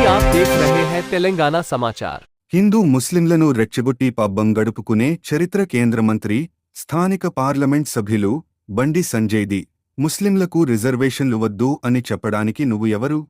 अभी आप देख रहे हैं तेलंगाना समाचार। హిందూ ముస్లింలను రెచ్చగొట్టి పబ్బం గడుపుకునే చరిత్ర కేంద్ర మంత్రి స్థానిక పార్లమెంట్ సభ్యులు బండి సంజయ్ది ముస్లింలకు రిజర్వేషన్లు వద్దు అని చెప్పడానికి నువ్వు ఎవరు?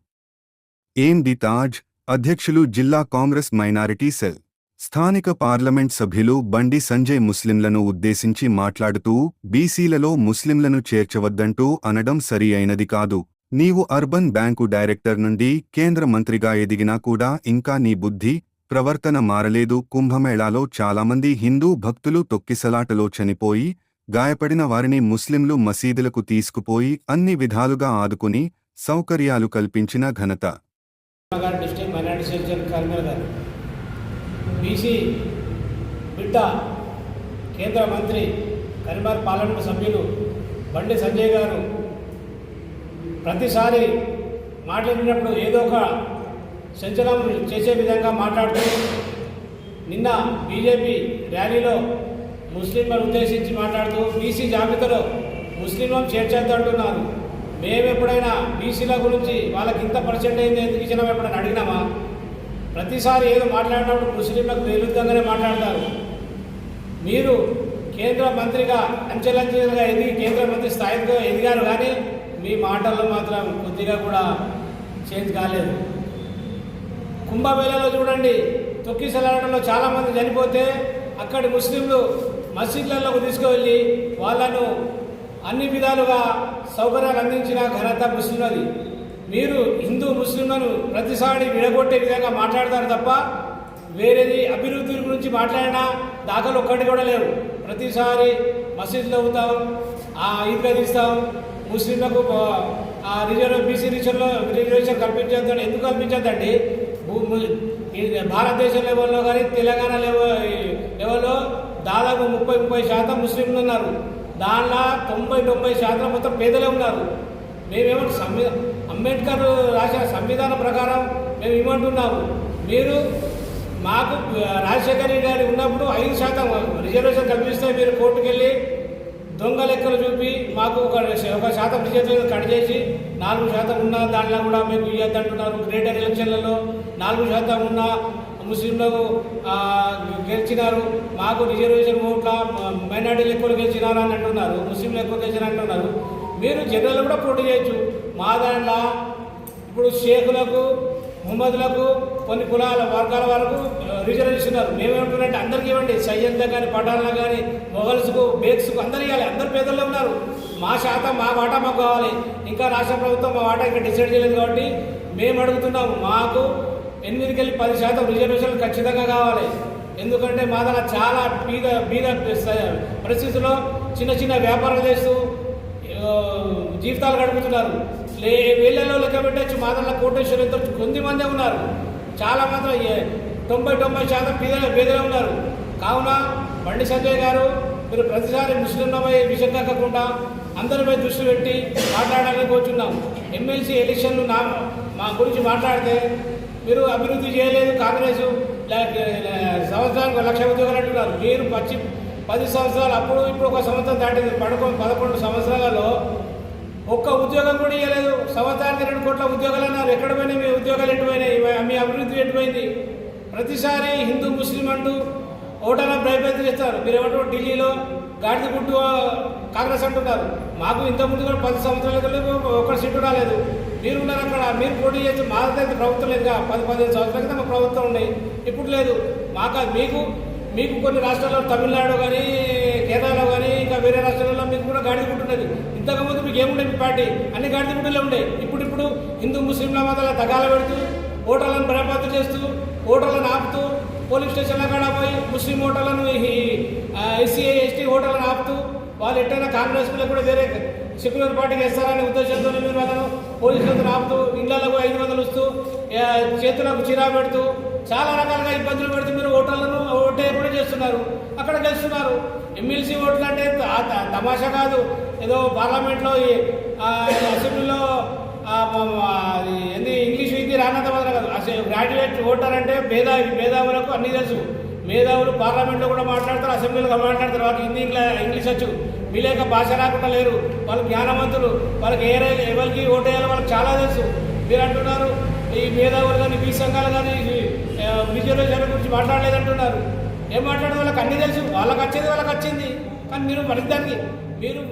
ఏం ది తాజ్ అధ్యక్షులు జిల్లా కాంగ్రెస్ మైనారిటీ సెల్ స్థానిక పార్లమెంట్ సభ్యులు బండి సంజయ్ ముస్లింలను ఉద్దేశించి మాట్లాడుతూ బీసీలలో ముస్లింలను చేర్చవద్దంటూ అనడం సరి అయినది కాదు. నీవు అర్బన్ బ్యాంకు డైరెక్టర్ నుండి కేంద్ర మంత్రిగా ఎదిగినా కూడా ఇంకా నీ బుద్ధి ప్రవర్తన మారలేదు. కుంభమేళాలో చాలామంది హిందూ భక్తులు తొక్కిసలాటలో చనిపోయి గాయపడిన వారిని ముస్లింలు మసీదులకు తీసుకుపోయి అన్ని విధాలుగా ఆదుకుని సౌకర్యాలు కల్పించిన ఘనత బీసీ బిడ్డ కేంద్ర మంత్రి కరీంనగర్ పార్లమెంటు సభ్యులు బండి సంజయ్ గారు ప్రతిసారి మాట్లాడినప్పుడు ఏదో ఒక సంచలనం చేసే విధంగా మాట్లాడుతూ నిన్న బీజేపీ ర్యాలీలో ముస్లింలను ఉద్దేశించి మాట్లాడుతూ బీసీ జాబితాలో ముస్లింలను చేర్చేద్దంటున్నారు. మేము ఎప్పుడైనా బీసీల గురించి వాళ్ళకి ఇంత పర్సెంటేజ్ ఎందుకు ఇచ్చినామో ఎప్పుడైనా అడిగినామా? ప్రతిసారి ఏదో మాట్లాడినప్పుడు ముస్లింలకు విరుద్ధంగానే మాట్లాడతారు. మీరు కేంద్ర మంత్రిగా అంచెలంచెలుగా ఎదిగి కేంద్ర మంత్రి స్థాయిలో ఎదిగారు, కానీ మీ మాటల్లో మాత్రం కొద్దిగా కూడా చేంజ్ కాలేదు. కుంభమేళాలో చూడండి, తొక్కిసలాటంలో చాలామంది చనిపోతే అక్కడి ముస్లింలు మసీద్లలోకి తీసుకువెళ్ళి వాళ్ళను అన్ని విధాలుగా సౌకర్యాలు అందించిన ఘనత ముస్లింలది. మీరు హిందూ ముస్లింలను ప్రతిసారి విడగొట్టే విధంగా మాట్లాడతారు తప్ప వేరేది అభివృద్ధి గురించి మాట్లాడినా దాఖలు ఒక్కటి కూడా లేవు. ప్రతిసారి మసీదులు అవుతాం, ఈద్గా తీస్తాం, ముస్లింలకు బీసీ రిజర్వేషన్ కల్పించద్దని. ఎందుకు కల్పించద్దండి? భారతదేశం లెవెల్లో కానీ తెలంగాణ లెవెల్లో దాదాపు 30% ముస్లింలు ఉన్నారు. దానిలో 90% మొత్తం పేదలే ఉన్నారు. మేమేమో అంబేద్కర్ రాసిన సంవిధానం ప్రకారం మేము ఇవ్వమంటున్నాము. మీరు మాకు రాజశేఖర రెడ్డి గారు ఉన్నప్పుడు 5% రిజర్వేషన్ కల్పిస్తే మీరు కోర్టుకు వెళ్ళి దొంగ లెక్కలు చూపి మాకు ఒక శాతం రిజర్వేషన్ కట్ చేసి 4% ఉన్న దానిలో కూడా మేము ఇవ్వద్దంటున్నారు. గ్రేటర్ ఎలక్షన్లలో 4% ఉన్న ముస్లింలకు గెలిచినారు, మాకు రిజర్వేషన్ ఓట్ల మైనార్టీలు ఎక్కువ గెలిచినారు అని అంటున్నారు, ముస్లింలు ఎక్కువ గెలిచినారు అంటున్నారు. మీరు జనరల్ కూడా పోటీ చేయొచ్చు. మా దాంట్లో ఇప్పుడు షేకులకు, ముహమ్మద్లకు, కొన్ని కులాల వర్గాల వరకు రిజర్వేషన్ ఇస్తున్నారు. మేమేమంటున్నారంటే అందరికీ ఇవ్వండి, సయ్యద్గా కానీ పఠాన్లకు కానీ మొఘల్స్కు బేగ్స్కు అందరూ ఇవ్వాలి. అందరు పేదల్లో ఉన్నారు. మా శాతం మా వాటా మాకు కావాలి. ఇంకా రాష్ట్ర ప్రభుత్వం మా వాటా ఇంకా డిసైడ్ చేయలేదు కాబట్టి మేము అడుగుతున్నాము. మాకు 8-10% రిజర్వేషన్లు ఖచ్చితంగా కావాలి. ఎందుకంటే మా దగ్గర చాలా బీద పరిస్థితుల్లో చిన్న చిన్న వ్యాపారాలు చేస్తూ జీవితాలు గడుపుతున్నారు. వేళ్లలో లెక్క పెట్టచ్చు. మా దగ్గర కోటేశ్వరంతో కొద్దిమందే ఉన్నారు. చాలా మాత్రం 90% పేదలే ఉన్నారు. కావున బండి సంజయ్ గారు, మీరు ప్రతిసారి ముస్లింలపై విషయం కక్కకుండా అందరిపై దృష్టి పెట్టి మాట్లాడాలని కోరుచున్నాం. ఎమ్మెల్సీ ఎలక్షన్లు మా గురించి మాట్లాడితే మీరు అభివృద్ధి చేయలేదు, కాంగ్రెస్ సంవత్సరానికి 1,00,000 ఉద్యోగాలు అంటున్నారు. మీరు 10 సంవత్సరాలు అప్పుడు ఇప్పుడు 1 సంవత్సరం దాటింది. 11 సంవత్సరాలలో ఒక్క ఉద్యోగం కూడా ఇవ్వలేదు. సంవత్సరానికి 2 కోట్ల ఉద్యోగాలు అన్నారు. ఎక్కడ పోయినాయి మీ ఉద్యోగాలు? ఎటుపోయినాయి? మీ అభివృద్ధి ఎటుపోయింది? ప్రతిసారి హిందూ ముస్లిం అంటూ ఓటర్ల భయభ్రాంతి చేస్తారు. మీరు ఏమంటారు? ఢిల్లీలో గాడిద గుట్టు కాంగ్రెస్ అంటున్నారు. మాకు ఇంతకుముందు కూడా 10 సంవత్సరాల ఒక్క సీటు రాలేదు. మీరు ఉన్నారు అక్కడ, మీరు పోటీ చేసి మాదైతే ప్రభుత్వం లేదు. 10-15 సంవత్సరాల క్రితం మా ప్రభుత్వం ఉన్నాయి, ఇప్పుడు లేదు. మీకు కొన్ని రాష్ట్రాల్లో తమిళనాడు కానీ కేరళలో కానీ ఇంకా వేరే రాష్ట్రాలలో మీకు కూడా గాడిద గుట్టున్నది. ఇంతకుముందు మీకు ఏముండే? మీ పార్టీ అన్ని గాడిద గుట్టులే ఉండే. ఇప్పుడు హిందూ ముస్లింల మధ్యలో తగాల పెడుతూ, ఓటర్లను భయపాత్ర చేస్తూ, ఓటర్లను ఆపుతూ, పోలీస్ స్టేషన్ల కాడ పోయి ముస్లిం ఓటర్లను, ఎస్సీ ఎస్టీ ఓటర్లను ఆపుతూ, వాళ్ళు ఎట్టైనా కాంగ్రెస్ కూడా వేరే సెక్యులర్ పార్టీకి వేస్తారనే ఉద్దేశంతో మీరు వాళ్ళను పోలీసులతో ఆపుతూ, ఇళ్లలో 500 ఇస్తూ, చేతులకు చిరా పెడుతూ, చాలా రకాలుగా ఇబ్బందులు పెడుతూ మీరు ఓటర్లను ఓటే కూడా చేస్తున్నారు. అక్కడ గెలుస్తున్నారు. ఎమ్మెల్సీ ఓట్లు అంటే తమాషా కాదు. ఏదో పార్లమెంట్లో అసెంబ్లీలో ఇంగ్లీష్ హిందీ రానంత మాత్రం కాదు. అసలు గ్రాడ్యుయేట్ ఓటర్ అంటే మేధావులకు అన్నీ తెలుసు. మేధావులు పార్లమెంట్లో కూడా మాట్లాడతారు, అసెంబ్లీలో మాట్లాడతారు. వాళ్ళకి హిందీ ఇంగ్లీష్ వచ్చు. వీళ్ళక భాష రాకుండా లేరు. వాళ్ళు జ్ఞానవంతులు. వాళ్ళకి ఎవరికి ఓటేయాలో వాళ్ళకి చాలా తెలుసు. మీరు అంటున్నారు ఈ మేధావులు కానీ బీ సంఘాలు కానీ రిజర్వేషన్ గురించి మాట్లాడలేదంటున్నారు. ఏం మాట్లాడదు, వాళ్ళకి అన్నీ తెలుసు, వాళ్ళకి వచ్చేది వాళ్ళకి వచ్చింది. కానీ మీరు పడిద్దానికి మీరు